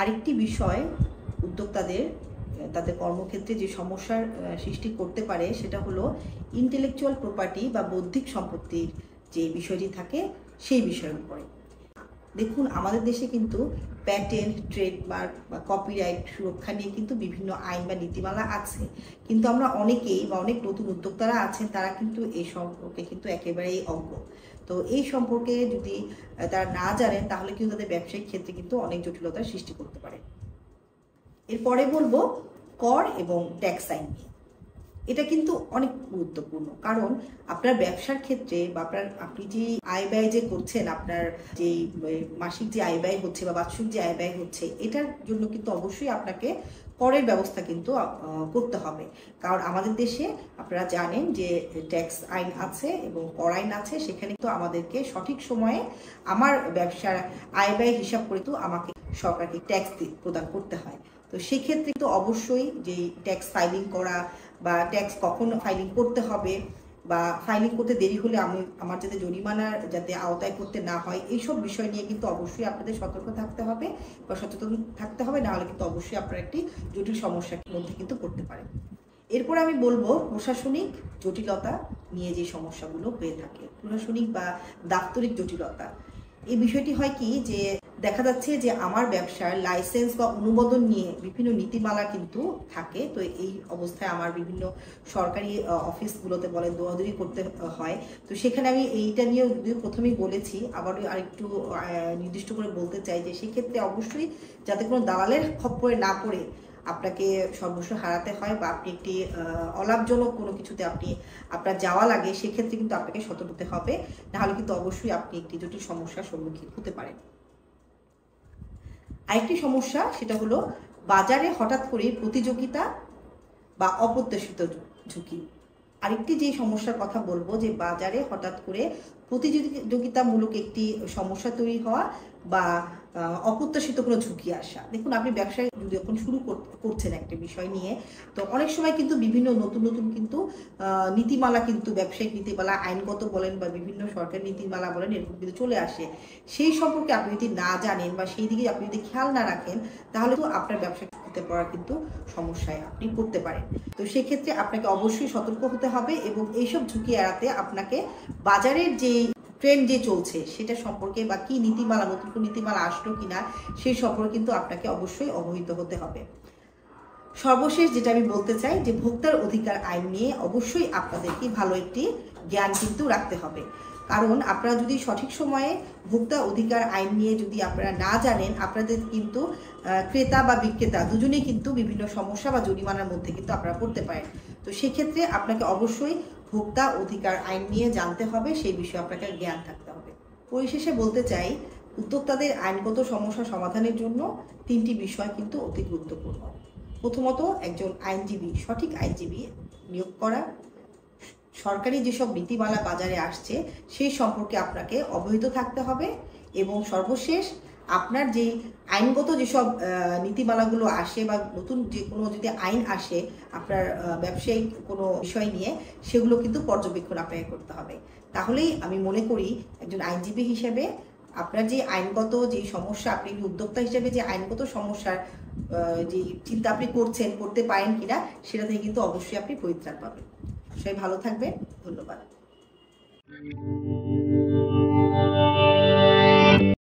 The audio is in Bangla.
আরেকটি বিষয় উদ্যোক্তাদের তাদের কর্মক্ষেত্রে যে সমস্যার সৃষ্টি করতে পারে সেটা হলো ইন্টেলেকচুয়াল প্রপার্টি বা বৌদ্ধিক সম্পত্তির যে বিষয়টি থাকে সেই বিষয়ের উপরে। দেখুন, আমাদের দেশে কিন্তু প্যাটেন্ট, ট্রেডমার্ক বা কপিরাইট সুরক্ষা নিয়ে কিন্তু বিভিন্ন আইন বা নীতিমালা আছে, কিন্তু আমরা অনেকেই বা অনেক নতুন উদ্যোক্তারা আছেন তারা কিন্তু এই সম্পর্কে কিন্তু একেবারেই অজ্ঞ। তো এই সম্পর্কে যদি তারা না জানেন তাহলে কিন্তু তাদের ব্যবসায়িক ক্ষেত্রে কিন্তু অনেক জটিলতার সৃষ্টি করতে পারে। এরপরে বলবো কর এবং ট্যাক্স আইন নিয়ে। এটা কিন্তু অনেক গুরুত্বপূর্ণ, কারণ আপনার ব্যবসার ক্ষেত্রে বা আপনি যে আয় ব্যয় যে করছেন, আপনার যে মাসিক যে আয় ব্যয় হচ্ছে বা বার্ষিক যে আয় ব্যয় হচ্ছে, এটার জন্য কিন্তু অবশ্যই আপনাকে করের ব্যবস্থা কিন্তু করতে হবে। কারণ আমাদের দেশে আপনারা জানেন যে ট্যাক্স আইন আছে এবং কর আইন আছে, সেখানে তো আমাদেরকে সঠিক সময়ে আমার ব্যবসার আয় ব্যয় হিসাব করে তো আমাকে সরকারকে ট্যাক্স প্রদান করতে হয়। তো সেক্ষেত্রে তো অবশ্যই যে ট্যাক্স ফাইলিং করা বা ট্যাক্স কখন ফাইলিং করতে হবে বা ফাইলিং করতে দেরি হলে আমার যাতে জরিমানার যাতে আওতায় করতে না হয়, এইসব বিষয় নিয়ে কিন্তু অবশ্যই আপনাদের সতর্ক থাকতে হবে বা সচেতন থাকতে হবে, নাহলে কিন্তু অবশ্যই আপনারা একটি জটিল সমস্যার মধ্যে কিন্তু পড়তে পারেন। এরপর আমি বলবো প্রশাসনিক জটিলতা নিয়ে যে সমস্যাগুলো হয়ে থাকে, প্রশাসনিক বা দাপ্তরিক জটিলতা। এই বিষয়টি হয় কি যে দেখা যাচ্ছে যে আমার ব্যবসার লাইসেন্স বা অনুমোদন নিয়ে বিভিন্ন নীতিমালা কিন্তু থাকে। তো এই অবস্থায় আমার বিভিন্ন সরকারি অফিসগুলোতে বলে দৌড়াদৌড়ি করতে হয়। তো সেখানে আমি এইটা নিয়েও যদিও প্রথমেই বলেছি, আবার আরেকটু নির্দিষ্ট করে বলতে চাই যে সেক্ষেত্রে অবশ্যই যাতে কোনো দালালের খপ্পরে না পড়ে আপনাকে সর্বস্ব হারাতে হয় বা আপনি একটি অলাভজনক কোনো কিছুতে আপনার যাওয়া লাগে, সেক্ষেত্রে কিন্তু আপনাকে সতর্ক হতে হবে, নাহলে কিন্তু অবশ্যই আপনি একটি জটিল সমস্যার সম্মুখীন হতে পারেন। আরেকটি সমস্যা সেটা হলো বাজারে হঠাৎ করে প্রতিযোগিতা বা অপ্রত্যাশিত ঝুঁকি। আরেকটি যে সমস্যার কথা বলবো যে বাজারে হঠাৎ করে প্রতিযোগিতামূলক একটি সমস্যা তৈরি হওয়া বা অপ্রত্যাশিত কোনো ঝুঁকি আসা। দেখুন, আপনি ব্যবসায় যদি এখন শুরু করছেন একটা বিষয় নিয়ে, তো অনেক সময় কিন্তু বিভিন্ন নতুন নতুন কিন্তু নীতিমালা কিন্তু ব্যবসায়িক নীতিমালা আইনগত বলেন বা বিভিন্ন সরকারি নীতিমালা বলেন, এরকম কিন্তু চলে আসে। সেই সম্পর্কে আপনি যদি না জানেন বা সেই দিকে আপনি যদি খেয়াল না রাখেন, তাহলে তো আপনার ব্যবসা হতে পারার কিন্তু সমস্যায় আপনি পড়তে পারেন। তো সেক্ষেত্রে আপনাকে অবশ্যই সতর্ক হতে হবে এবং এইসব ঝুঁকি এড়াতে আপনাকে বাজারের যে ট্রেন্ড যে চলছে সেটা সম্পর্কে বা কি নীতিমালা, নতুন কোনো নীতিমালা আসলো কিনা সেই সম্পর্কে কিন্তু আপনাকে অবশ্যই অবহিত হতে হবে। সর্বশেষ যেটা আমি বলতে চাই যে ভোক্তার অধিকার আইন নিয়ে অবশ্যই আপনাদেরকে ভালো একটি জ্ঞান কিন্তু রাখতে হবে, কারণ আপনারা যদি সঠিক সময়ে ভোক্তা অধিকার আইন নিয়ে যদি আপনারা না জানেন, আপনাদের কিন্তু ক্রেতা বা বিক্রেতা দুজনেই কিন্তু বিভিন্ন সমস্যা বা জরিমানার মধ্যে কিন্তু আপনারা পড়তে পারেন। তো সেক্ষেত্রে আপনাকে অবশ্যই ভোক্তা অধিকার আইন নিয়ে জানতে হবে, সেই বিষয়ে আপনাকে জ্ঞান থাকতে হবে। পরিশেষে বলতে চাই, উদ্যোক্তাদের আইনগত সমস্যা সমাধানের জন্য তিনটি বিষয় কিন্তু অতি গুরুত্বপূর্ণ। প্রথমত, একজন আইনজীবী, সঠিক আইনজীবী নিয়োগ করা, সরকারি যেসব নীতিমালা বাজারে আসছে সেই সম্পর্কে আপনাকে অবহিত থাকতে হবে, এবং সর্বশেষ আপনার যে আইনগত যেসব নীতিমালাগুলো আসে বা নতুন যে কোনো যদি আইন আসে আপনার ব্যবসায়িক কোনো বিষয় নিয়ে, সেগুলো কিন্তু পর্যবেক্ষণ আপনাকে করতে হবে। তাহলেই আমি মনে করি একজন আইনজীবী হিসেবে আপনার যে আইনগত যে সমস্যা, আপনি উদ্যোক্তা হিসেবে যে আইনগত সমস্যার যে চিন্তা আপনি করতে পারেন কিনা, সেটা থেকে কিন্তু অবশ্যই আপনি পরিত্রাণ পাবেন। সবাই ভালো থাকবেন। ধন্যবাদ।